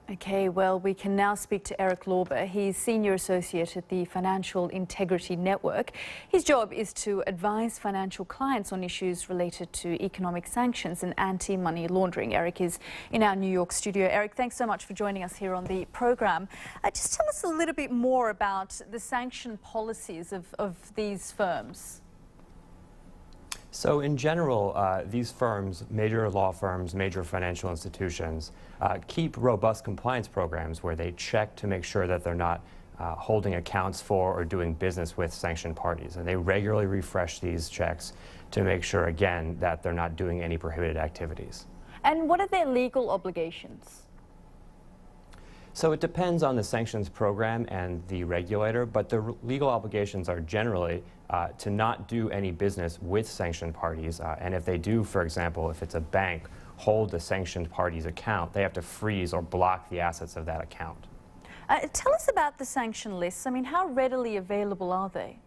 Okay, well, we can now speak to Eric Lorber. He's Senior Associate at the Financial Integrity Network. His job is to advise financial clients on issues related to economic sanctions and anti-money laundering. Eric is in our New York studio. Eric, thanks so much for joining us here on the program. Just tell us a little bit more about the sanction policies of these firms. So in general, these firms, major law firms, major financial institutions, keep robust compliance programs where they check to make sure that they're not holding accounts for or doing business with sanctioned parties. And they regularly refresh these checks to make sure, again, that they're not doing any prohibited activities. And what are their legal obligations? So it depends on the sanctions program and the regulator, but the legal obligations are generally to not do any business with sanctioned parties. And if they do, for example, if it's a bank, hold the sanctioned party's account, they have to freeze or block the assets of that account. Tell us about the sanction lists. I mean, how readily available are they?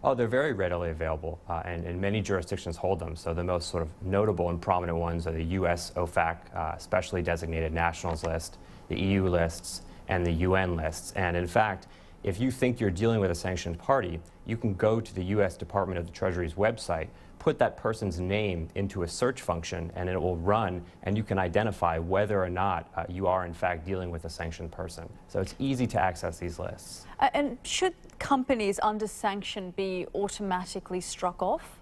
Oh, they're very readily available, and many jurisdictions hold them. So the most sort of notable and prominent ones are the U.S. OFAC, Specially Designated Nationals List, the EU lists, and the UN lists. And in fact, if you think you're dealing with a sanctioned party, you can go to the U.S. Department of the Treasury's website, put that person's name into a search function, and it will run, and you can identify whether or not you are in fact dealing with a sanctioned person. So it's easy to access these lists. And should companies under sanction be automatically struck off?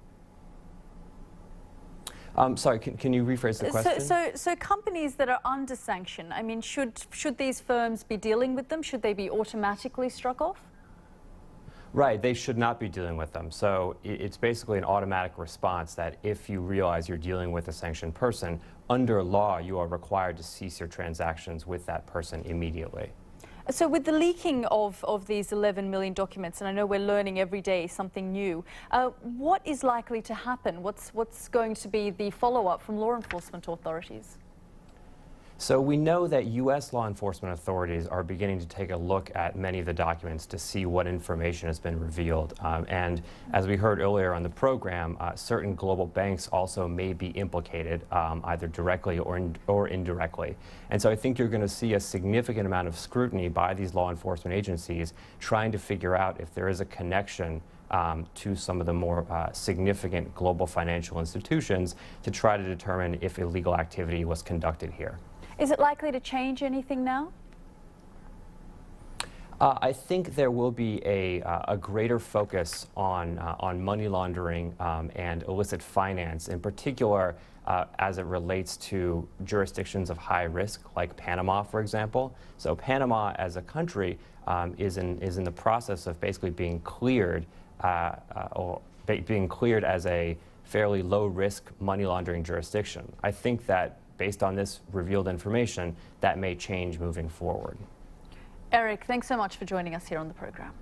Sorry, can you rephrase the question? So companies that are under sanction, I mean, should these firms be dealing with them? Should they be automatically struck off? Right, they should not be dealing with them. So it's basically an automatic response that if you realize you're dealing with a sanctioned person, under law you are required to cease your transactions with that person immediately. So with the leaking of these 11 million documents, and I know we're learning every day something new, what is likely to happen? What's going to be the follow-up from law enforcement authorities? So we know that U.S. law enforcement authorities are beginning to take a look at many of the documents to see what information has been revealed. And as we heard earlier on the program, certain global banks also may be implicated either directly or indirectly. And so I think you're going to see a significant amount of scrutiny by these law enforcement agencies trying to figure out if there is a connection to some of the more significant global financial institutions to try to determine if illegal activity was conducted here. Is it likely to change anything now? I think there will be a greater focus on money laundering and illicit finance, in particular as it relates to jurisdictions of high risk, like Panama, for example. So Panama, as a country, is in the process of basically being cleared as a fairly low-risk money laundering jurisdiction. I think that based on this revealed information, that may change moving forward. Eric, thanks so much for joining us here on the program.